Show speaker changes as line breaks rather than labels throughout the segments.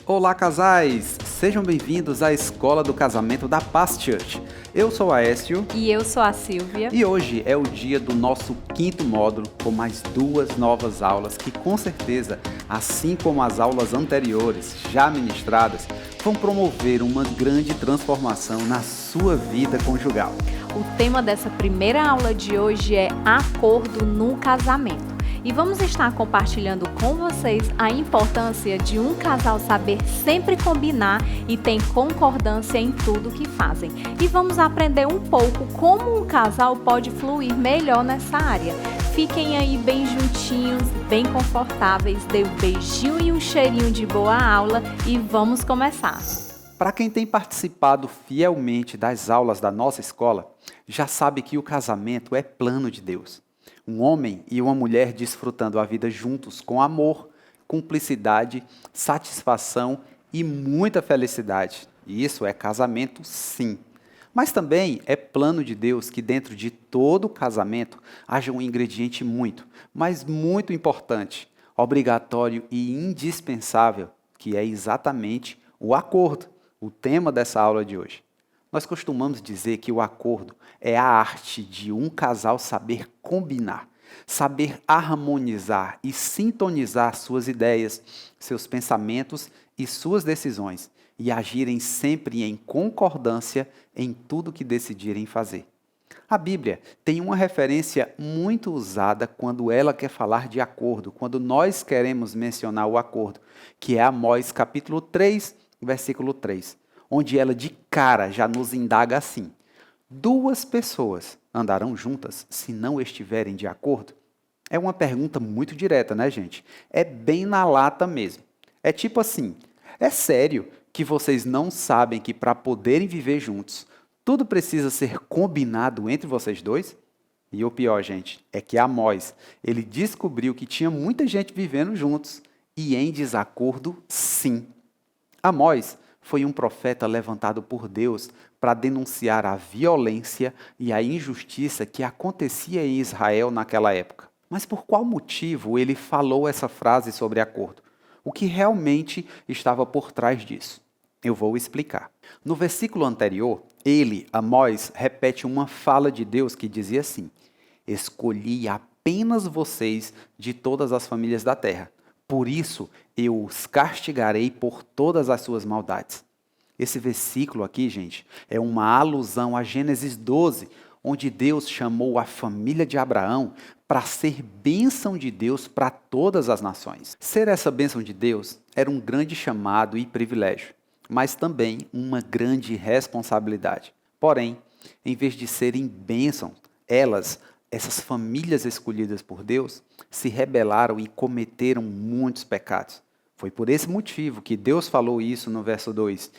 Olá, casais! Sejam bem-vindos à Escola do Casamento da Paz Church. Eu sou a Aécio
E eu sou a Silvia.
e hoje é o dia do nosso 5º módulo com mais 2 novas aulas que, com certeza, assim como as aulas anteriores já ministradas, vão promover uma grande transformação na sua vida conjugal.
O tema dessa primeira aula de hoje é acordo no casamento. E vamos estar compartilhando com vocês a importância de um casal saber sempre combinar e ter concordância em tudo que fazem. E vamos aprender um pouco como um casal pode fluir melhor nessa área. Fiquem aí bem juntinhos, bem confortáveis, dê um beijinho e um cheirinho de boa aula e vamos começar.
Para quem tem participado fielmente das aulas da nossa escola, já sabe que o casamento é plano de Deus. Um homem e uma mulher desfrutando a vida juntos com amor, cumplicidade, satisfação e muita felicidade. E isso é casamento, sim. Mas também é plano de Deus que dentro de todo casamento haja um ingrediente muito, mas muito importante, obrigatório e indispensável, que é exatamente o acordo, o tema dessa aula de hoje. Nós costumamos dizer que o acordo é a arte de um casal saber combinar, saber harmonizar e sintonizar suas ideias, seus pensamentos e suas decisões e agirem sempre em concordância em tudo que decidirem fazer. A Bíblia tem uma referência muito usada quando ela quer falar de acordo, quando nós queremos mencionar o acordo, que é Amós capítulo 3, versículo 3. Onde ela de cara já nos indaga assim: 2 pessoas andarão juntas se não estiverem de acordo? É uma pergunta muito direta, né, gente? É bem na lata mesmo. É tipo assim: é sério que vocês não sabem que para poderem viver juntos, tudo precisa ser combinado entre vocês dois? E o pior, gente, é que Amós, ele descobriu que tinha muita gente vivendo juntos e em desacordo, sim. Amós foi um profeta levantado por Deus para denunciar a violência e a injustiça que acontecia em Israel naquela época. Mas por qual motivo ele falou essa frase sobre acordo? O que realmente estava por trás disso? Eu vou explicar. No versículo anterior, Amós, repete uma fala de Deus que dizia assim: escolhi apenas vocês de todas as famílias da terra. Por isso, eu os castigarei por todas as suas maldades. Esse versículo aqui, gente, é uma alusão a Gênesis 12, onde Deus chamou a família de Abraão para ser bênção de Deus para todas as nações. Ser essa bênção de Deus era um grande chamado e privilégio, mas também uma grande responsabilidade. Porém, em vez de serem bênçãos, essas famílias escolhidas por Deus, se rebelaram e cometeram muitos pecados. Foi por esse motivo que Deus falou isso no verso 2.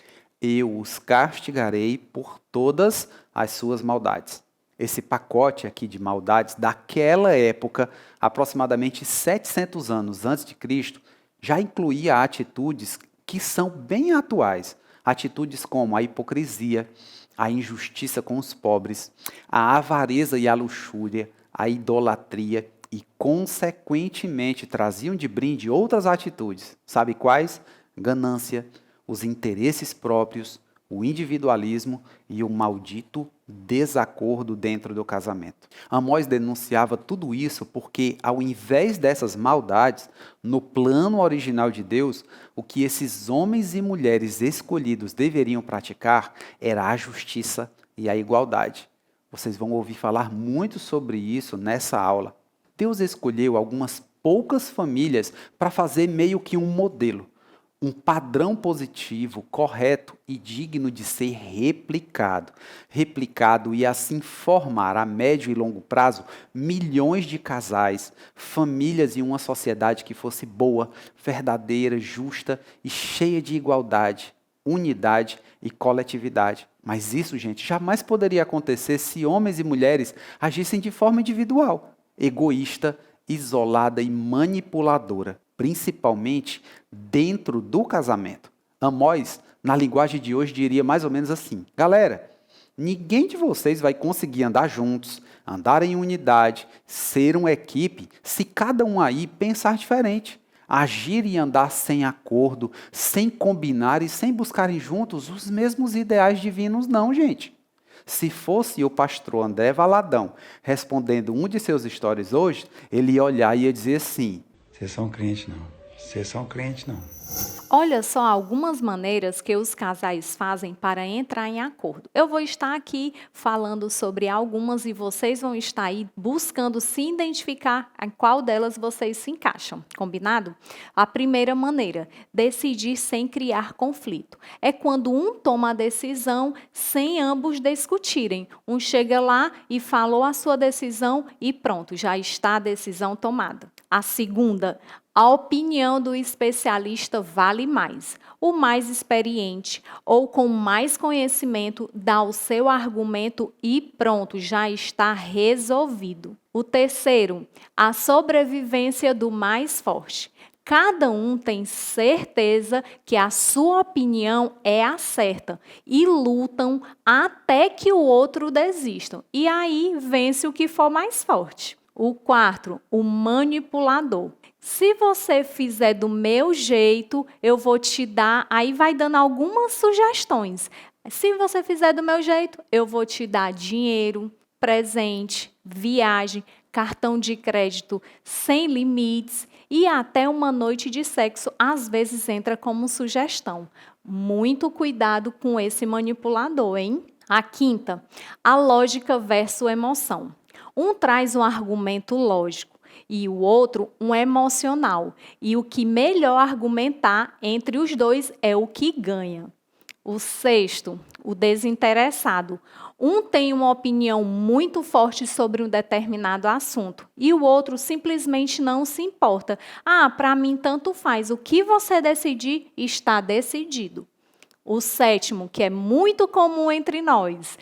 Eu os castigarei por todas as suas maldades. Esse pacote aqui de maldades daquela época, aproximadamente 700 anos antes de Cristo, já incluía atitudes que são bem atuais. Atitudes como a hipocrisia, a injustiça com os pobres, a avareza e a luxúria, a idolatria e, consequentemente, traziam de brinde outras atitudes. Sabe quais? Ganância, os interesses próprios, o individualismo e o maldito desacordo dentro do casamento. Amós denunciava tudo isso porque, ao invés dessas maldades, no plano original de Deus, o que esses homens e mulheres escolhidos deveriam praticar era a justiça e a igualdade. Vocês vão ouvir falar muito sobre isso nessa aula. Deus escolheu algumas poucas famílias para fazer meio que um modelo. Um padrão positivo, correto e digno de ser replicado e assim formar a médio e longo prazo milhões de casais, famílias e uma sociedade que fosse boa, verdadeira, justa e cheia de igualdade, unidade e coletividade. Mas isso, gente, jamais poderia acontecer se homens e mulheres agissem de forma individual, egoísta, isolada e manipuladora, principalmente dentro do casamento. Amós, na linguagem de hoje, diria mais ou menos assim: galera, ninguém de vocês vai conseguir andar juntos, andar em unidade, ser uma equipe, se cada um aí pensar diferente. agir e andar sem acordo, sem combinar e sem buscarem juntos os mesmos ideais divinos, não, gente. Se fosse o pastor André Valadão respondendo um de seus stories hoje, ele ia olhar e ia dizer assim:
vocês são crente não, vocês são crente não.
Olha só algumas maneiras que os casais fazem para entrar em acordo. Eu vou estar aqui falando sobre algumas e vocês vão estar aí buscando se identificar em qual delas vocês se encaixam. Combinado? A primeira maneira, decidir sem criar conflito. É quando um toma a decisão sem ambos discutirem. Um chega lá e falou a sua decisão e pronto, já está a decisão tomada. A segunda, a opinião do especialista vale mais. O mais experiente ou com mais conhecimento dá o seu argumento e pronto, já está resolvido. O terceiro, a sobrevivência do mais forte. Cada um tem certeza que a sua opinião é a certa e lutam até que o outro desista. E aí vence o que for mais forte. O quarto, o manipulador. Se você fizer do meu jeito, eu vou te dar, aí vai dando algumas sugestões. Se você fizer do meu jeito, eu vou te dar dinheiro, presente, viagem, cartão de crédito sem limites e até uma noite de sexo, às vezes entra como sugestão. Muito cuidado com esse manipulador, hein? A quinta, a lógica versus emoção. Um traz um argumento lógico e o outro um emocional. E o que melhor argumentar entre os dois é o que ganha. O sexto, o desinteressado. Um tem uma opinião muito forte sobre um determinado assunto e o outro simplesmente não se importa. Ah, para mim tanto faz. O que você decidir está decidido. O sétimo, que é muito comum entre nós.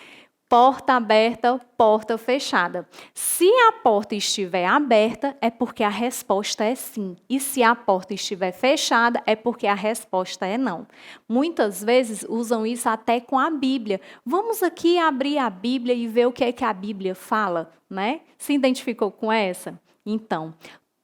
Porta aberta, porta fechada. Se a porta estiver aberta, é porque a resposta é sim. E se a porta estiver fechada, é porque a resposta é não. Muitas vezes usam isso até com a Bíblia. Vamos aqui abrir a Bíblia e ver o que é que a Bíblia fala, né? Se identificou com essa? Então,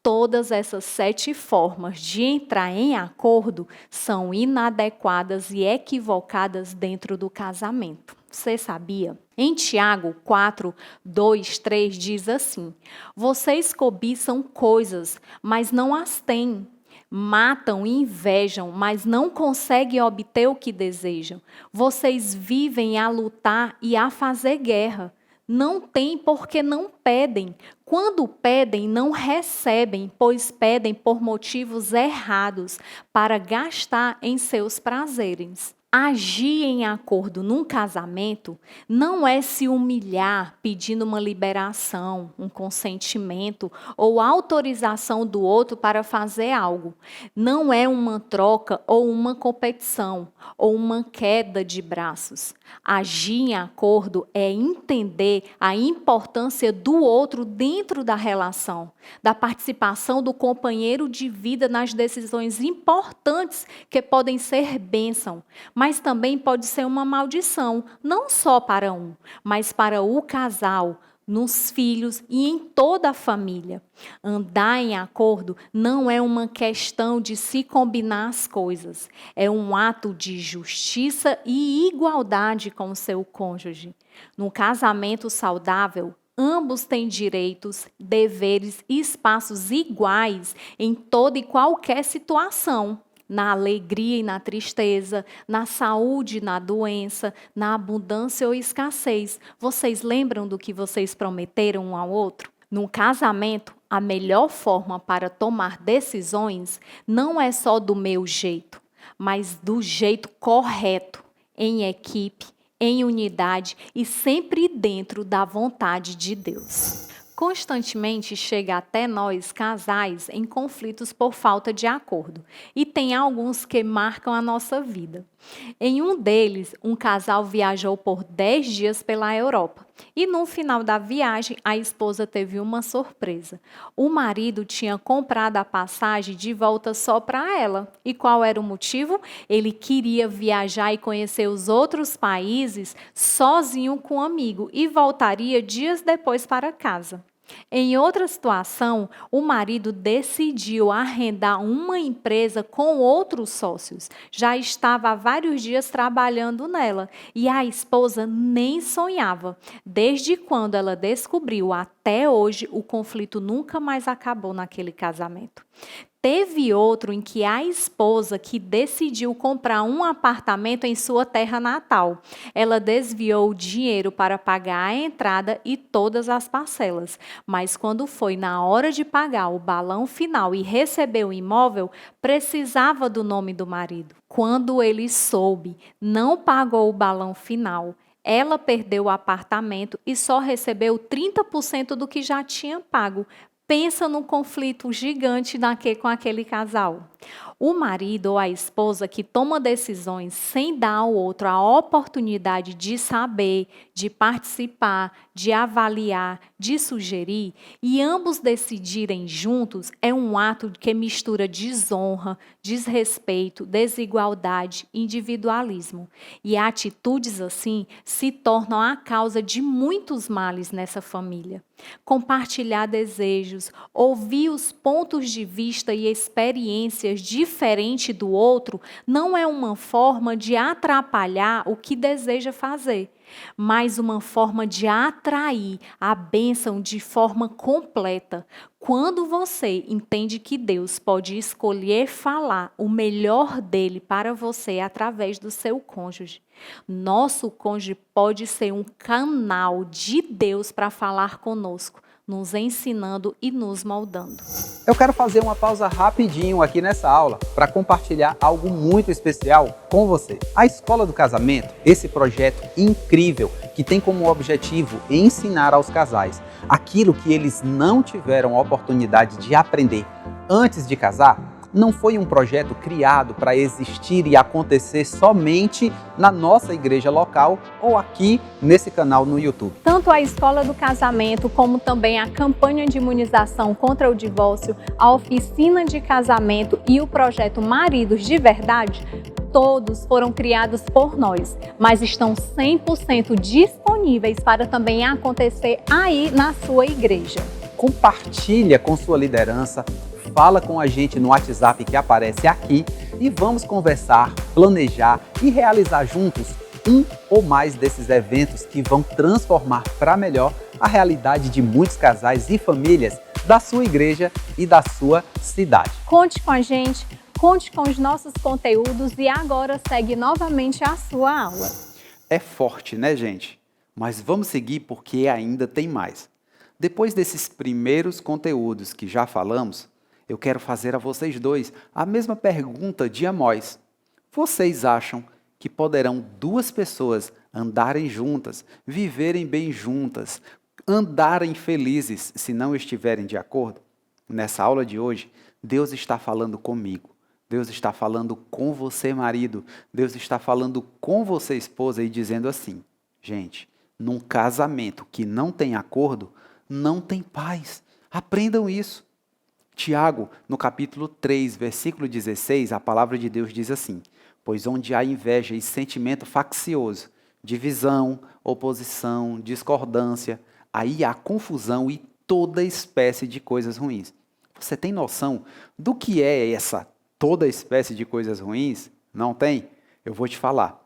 todas essas 7 formas de entrar em acordo são inadequadas e equivocadas dentro do casamento. Você sabia? Em Tiago 4, 2, 3 diz assim: vocês cobiçam coisas, mas não as têm. Matam e invejam, mas não conseguem obter o que desejam. Vocês vivem a lutar e a fazer guerra. Não têm porque não pedem. Quando pedem, não recebem, pois pedem por motivos errados, para gastar em seus prazeres. Agir em acordo num casamento não é se humilhar pedindo uma liberação, um consentimento ou autorização do outro para fazer algo. Não é uma troca ou uma competição ou uma queda de braços. Agir em acordo é entender a importância do outro dentro da relação, da participação do companheiro de vida nas decisões importantes que podem ser bênção, mas também pode ser uma maldição, não só para um, mas para o casal, nos filhos e em toda a família. Andar em acordo não é uma questão de se combinar as coisas, é um ato de justiça e igualdade com o seu cônjuge. No casamento saudável, ambos têm direitos, deveres e espaços iguais em toda e qualquer situação. Na alegria e na tristeza, na saúde e na doença, na abundância ou escassez. Vocês lembram do que vocês prometeram um ao outro? No casamento, a melhor forma para tomar decisões não é só do meu jeito, mas do jeito correto, em equipe, em unidade e sempre dentro da vontade de Deus. Constantemente chega até nós, casais, em conflitos por falta de acordo. E tem alguns que marcam a nossa vida. Em um deles, um casal viajou por 10 dias pela Europa. E no final da viagem, a esposa teve uma surpresa. O marido tinha comprado a passagem de volta só para ela. E qual era o motivo? Ele queria viajar e conhecer os outros países sozinho com um amigo e voltaria dias depois para casa. Em outra situação, o marido decidiu arrendar uma empresa com outros sócios. Já estava há vários dias trabalhando nela e a esposa nem sonhava. Desde quando ela descobriu até hoje, o conflito nunca mais acabou naquele casamento. Teve outro em que a esposa que decidiu comprar um apartamento em sua terra natal. Ela desviou o dinheiro para pagar a entrada e todas as parcelas. Mas quando foi na hora de pagar o balão final e receber o imóvel, precisava do nome do marido. Quando ele soube, não pagou o balão final. Ela perdeu o apartamento e só recebeu 30% do que já tinha pago. Pensa num conflito gigante com aquele casal. O marido ou a esposa que toma decisões sem dar ao outro a oportunidade de saber, de participar, de avaliar, de sugerir, e ambos decidirem juntos, é um ato que mistura desonra, desrespeito, desigualdade, individualismo. E atitudes assim se tornam a causa de muitos males nessa família. Compartilhar desejos, ouvir os pontos de vista e experiências diferentes do outro não é uma forma de atrapalhar o que deseja fazer, mas uma forma de atrair a bênção de forma completa. Quando você entende que Deus pode escolher falar o melhor dele para você através do seu cônjuge, nosso cônjuge pode ser um canal de Deus para falar conosco, nos ensinando e nos moldando.
Eu quero fazer uma pausa rapidinho aqui nessa aula para compartilhar algo muito especial com você. A Escola do Casamento, esse projeto incrível que tem como objetivo ensinar aos casais aquilo que eles não tiveram a oportunidade de aprender antes de casar, não foi um projeto criado para existir e acontecer somente na nossa igreja local ou aqui nesse canal no YouTube.
Tanto a Escola do Casamento, como também a campanha de imunização contra o divórcio, a oficina de casamento e o projeto Maridos de Verdade, todos foram criados por nós, mas estão 100% disponíveis para também acontecer aí na sua igreja.
Compartilha com sua liderança, fala com a gente no WhatsApp que aparece aqui e vamos conversar, planejar e realizar juntos um ou mais desses eventos que vão transformar para melhor a realidade de muitos casais e famílias da sua igreja e da sua cidade.
Conte com a gente, conte com os nossos conteúdos e agora segue novamente a sua aula.
É forte, né, gente? Mas vamos seguir porque ainda tem mais. Depois desses primeiros conteúdos que já falamos, eu quero fazer a vocês dois a mesma pergunta de Amós. Vocês acham que poderão duas pessoas andarem juntas, viverem bem juntas, andarem felizes se não estiverem de acordo? Nessa aula de hoje, Deus está falando comigo. Deus está falando com você, marido. Deus está falando com você, esposa, e dizendo assim: gente, num casamento que não tem acordo, não tem paz. Aprendam isso. Tiago, no capítulo 3, versículo 16, a palavra de Deus diz assim: pois onde há inveja e sentimento faccioso, divisão, oposição, discordância, aí há confusão e toda espécie de coisas ruins. Você tem noção do que é essa toda espécie de coisas ruins? Não tem? Eu vou te falar.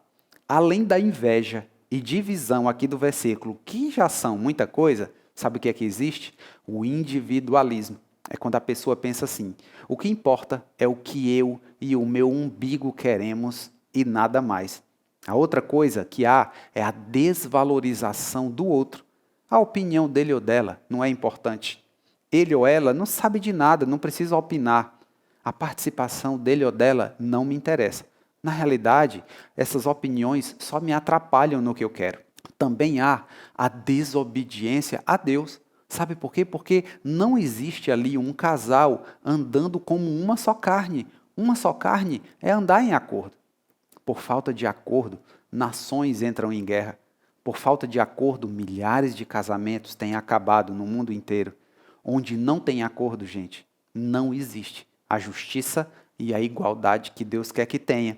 Além da inveja e divisão aqui do versículo, que já são muita coisa, sabe o que é que existe? O individualismo. É quando a pessoa pensa assim: o que importa é o que eu e o meu umbigo queremos e nada mais. A outra coisa que há é a desvalorização do outro. A opinião dele ou dela não é importante. Ele ou ela não sabe de nada, não precisa opinar. A participação dele ou dela não me interessa. Na realidade, essas opiniões só me atrapalham no que eu quero. Também há a desobediência a Deus. Sabe por quê? Porque não existe ali um casal andando como uma só carne. Uma só carne é andar em acordo. Por falta de acordo, nações entram em guerra. Por falta de acordo, milhares de casamentos têm acabado no mundo inteiro. Onde não tem acordo, gente, não existe a justiça e a igualdade que Deus quer que tenha.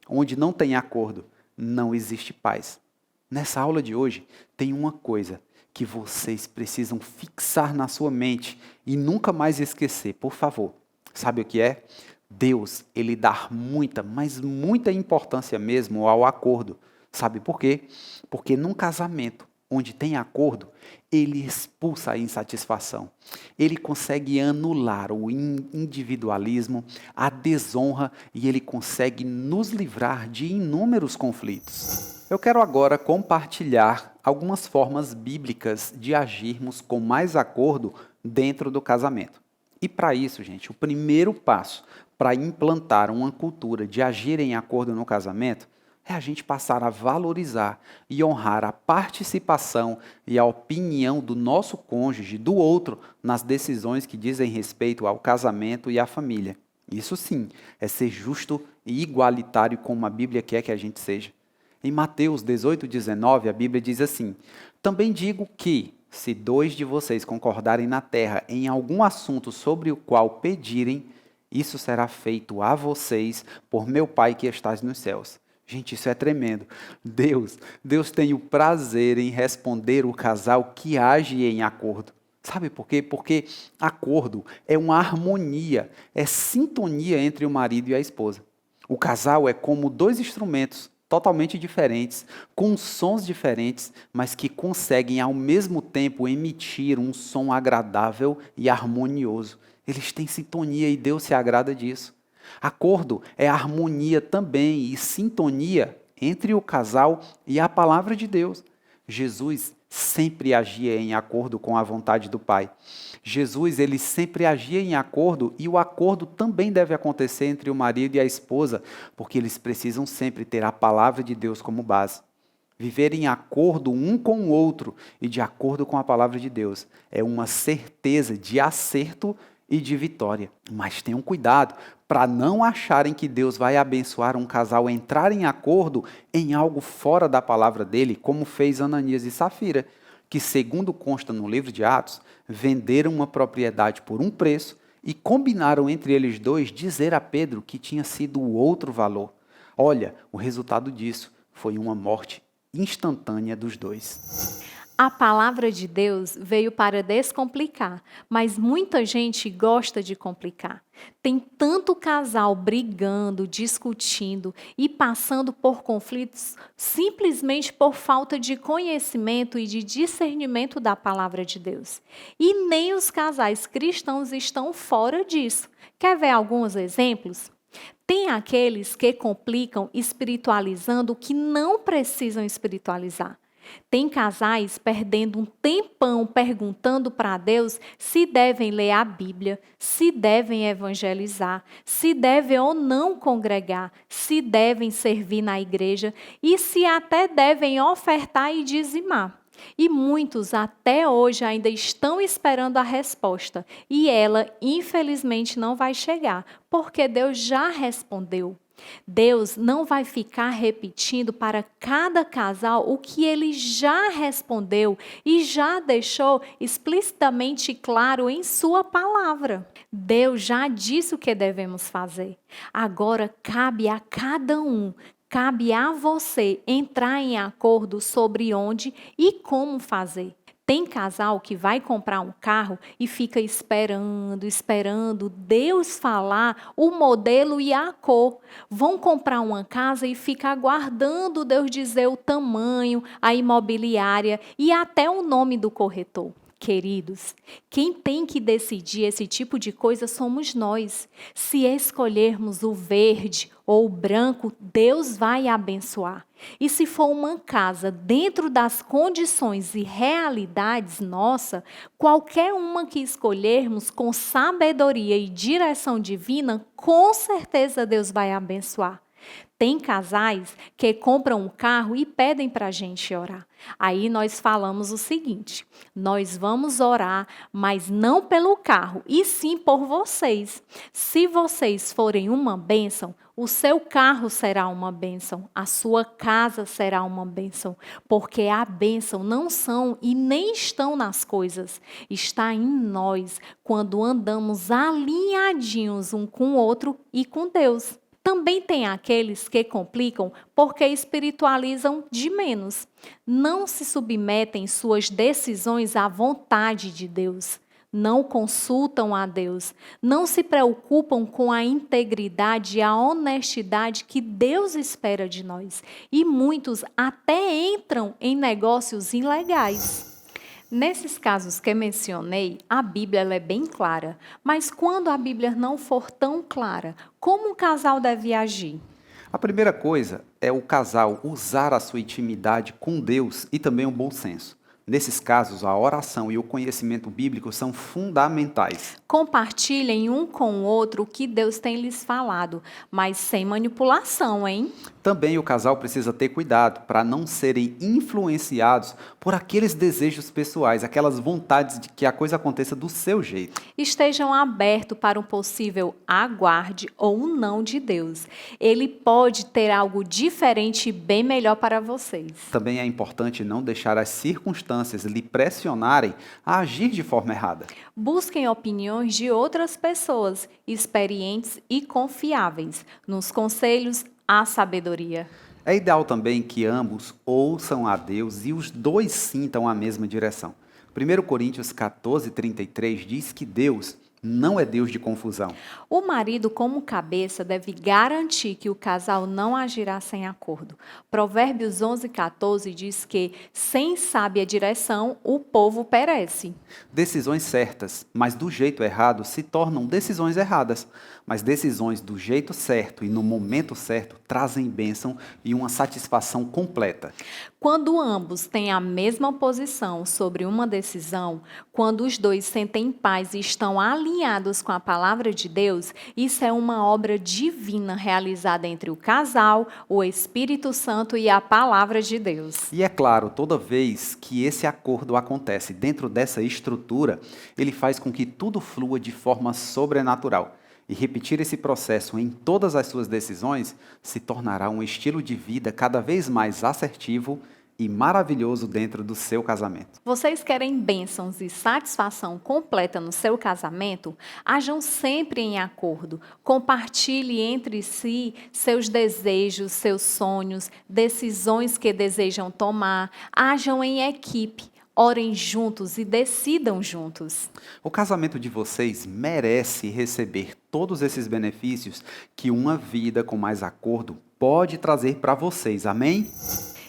Onde não tem acordo, não existe paz. Nessa aula de hoje, tem uma coisa que vocês precisam fixar na sua mente e nunca mais esquecer, por favor. Sabe o que é? Deus, Ele dá muita, mas muita importância mesmo ao acordo. Sabe por quê? Porque num casamento onde tem acordo, Ele expulsa a insatisfação. Ele consegue anular o individualismo, a desonra e Ele consegue nos livrar de inúmeros conflitos. Eu quero agora compartilhar algumas formas bíblicas de agirmos com mais acordo dentro do casamento. E para isso, gente, o primeiro passo para implantar uma cultura de agir em acordo no casamento é a gente passar a valorizar e honrar a participação e a opinião do nosso cônjuge, do outro, nas decisões que dizem respeito ao casamento e à família. Isso sim, é ser justo e igualitário como a Bíblia quer que a gente seja. Em Mateus 18:19, a Bíblia diz assim: também digo que, se 2 de vocês concordarem na terra em algum assunto sobre o qual pedirem, isso será feito a vocês por meu Pai que estás nos céus. Gente, isso é tremendo. Deus tem o prazer em responder o casal que age em acordo. Sabe por quê? Porque acordo é uma harmonia, é sintonia entre o marido e a esposa. O casal é como 2 instrumentos totalmente diferentes, com sons diferentes, mas que conseguem ao mesmo tempo emitir um som agradável e harmonioso. Eles têm sintonia e Deus se agrada disso. Acordo é harmonia também e sintonia entre o casal e a palavra de Deus. Jesus sempre agia em acordo com a vontade do Pai. Jesus, ele sempre agia em acordo e o acordo também deve acontecer entre o marido e a esposa, porque eles precisam sempre ter a palavra de Deus como base. Viver em acordo um com o outro e de acordo com a palavra de Deus é uma certeza de acerto e de vitória. Mas tenham cuidado para não acharem que Deus vai abençoar um casal entrar em acordo em algo fora da palavra dele, como fez Ananias e Safira, que, segundo consta no livro de Atos, venderam uma propriedade por um preço e combinaram entre eles dois dizer a Pedro que tinha sido o outro valor. Olha, o resultado disso foi uma morte instantânea dos dois.
A palavra de Deus veio para descomplicar, mas muita gente gosta de complicar. Tem tanto casal brigando, discutindo e passando por conflitos simplesmente por falta de conhecimento e de discernimento da palavra de Deus. E nem os casais cristãos estão fora disso. Quer ver alguns exemplos? Tem aqueles que complicam espiritualizando o que não precisam espiritualizar. Tem casais perdendo um tempão perguntando para Deus se devem ler a Bíblia, se devem evangelizar, se devem ou não congregar, se devem servir na igreja e se até devem ofertar e dizimar. E muitos até hoje ainda estão esperando a resposta e ela, infelizmente, não vai chegar, porque Deus já respondeu. Deus não vai ficar repetindo para cada casal o que ele já respondeu e já deixou explicitamente claro em sua palavra. Deus já disse o que devemos fazer. Agora cabe a cada um, cabe a você entrar em acordo sobre onde e como fazer. Tem casal que vai comprar um carro e fica esperando Deus falar o modelo e a cor. Vão comprar uma casa e fica aguardando Deus dizer o tamanho, a imobiliária e até o nome do corretor. Queridos, quem tem que decidir esse tipo de coisa somos nós. Se escolhermos o verde ou o branco, Deus vai abençoar. E se for uma casa dentro das condições e realidades nossa, qualquer uma que escolhermos com sabedoria e direção divina, com certeza Deus vai abençoar. Tem casais que compram um carro e pedem para a gente orar. Aí nós falamos o seguinte: nós vamos orar, mas não pelo carro, e sim por vocês. Se vocês forem uma bênção, o seu carro será uma bênção, a sua casa será uma bênção, porque a bênção não são e nem estão nas coisas, está em nós, quando andamos alinhadinhos um com o outro e com Deus. Também tem aqueles que complicam porque espiritualizam de menos. Não se submetem suas decisões à vontade de Deus. Não consultam a Deus, não se preocupam com a integridade e a honestidade que Deus espera de nós. E muitos até entram em negócios ilegais. Nesses casos que mencionei, a Bíblia ela é bem clara. Mas quando a Bíblia não for tão clara, como um casal deve agir?
A primeira coisa é o casal usar a sua intimidade com Deus e também o bom senso. Nesses casos, a oração e o conhecimento bíblico são fundamentais.
Compartilhem um com o outro o que Deus tem lhes falado, mas sem manipulação, hein?
Também o casal precisa ter cuidado para não serem influenciados por aqueles desejos pessoais, aquelas vontades de que a coisa aconteça do seu jeito.
Estejam abertos para um possível aguarde ou um não de Deus. Ele pode ter algo diferente e bem melhor para vocês.
Também é importante não deixar as circunstâncias lhe pressionarem a agir de forma errada.
Busquem opiniões de outras pessoas, experientes e confiáveis. Nos conselhos, há sabedoria.
É ideal também que ambos ouçam a Deus e os dois sintam a mesma direção. 1 Coríntios 14:33 diz que Deus não é Deus de confusão.
O marido, como cabeça, deve garantir que o casal não agirá sem acordo. Provérbios 11:14 diz que, sem sábia direção, o povo perece.
Decisões certas, mas do jeito errado, se tornam decisões erradas. Mas decisões do jeito certo e no momento certo trazem bênção e uma satisfação completa.
Quando ambos têm a mesma posição sobre uma decisão, quando os dois sentem paz e estão alinhados com a palavra de Deus, isso é uma obra divina realizada entre o casal, o Espírito Santo e a palavra de Deus.
E é claro, toda vez que esse acordo acontece dentro dessa estrutura, ele faz com que tudo flua de forma sobrenatural. E repetir esse processo em todas as suas decisões se tornará um estilo de vida cada vez mais assertivo e maravilhoso dentro do seu casamento.
Vocês querem bênçãos e satisfação completa no seu casamento? Ajam sempre em acordo. Compartilhe entre si seus desejos, seus sonhos, decisões que desejam tomar. Ajam em equipe. Orem juntos e decidam juntos.
O casamento de vocês merece receber todos esses benefícios que uma vida com mais acordo pode trazer para vocês. Amém?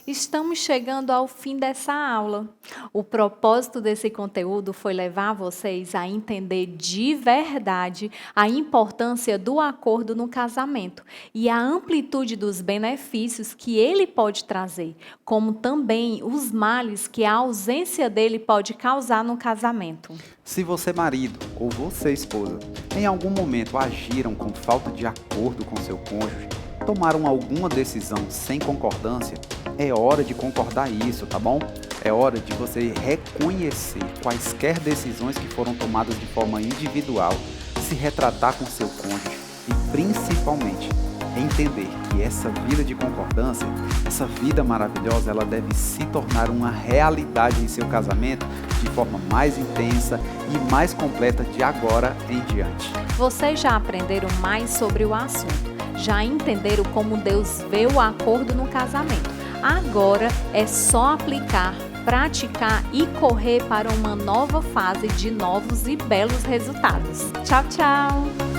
Estamos chegando ao fim dessa aula. O propósito desse conteúdo foi levar vocês a entender de verdade a importância do acordo no casamento e a amplitude dos benefícios que ele pode trazer, como também os males que a ausência dele pode causar no casamento.
Se você, marido, ou você, esposa, em algum momento agiram com falta de acordo com seu cônjuge, tomaram alguma decisão sem concordância, é hora de concordar isso, tá bom? É hora de você reconhecer quaisquer decisões que foram tomadas de forma individual, se retratar com seu cônjuge e, principalmente, entender que essa vida de concordância, essa vida maravilhosa, ela deve se tornar uma realidade em seu casamento de forma mais intensa e mais completa de agora em diante.
Vocês já aprenderam mais sobre o assunto, já entenderam como Deus vê o acordo no casamento. Agora é só aplicar, praticar e correr para uma nova fase de novos e belos resultados. Tchau, tchau!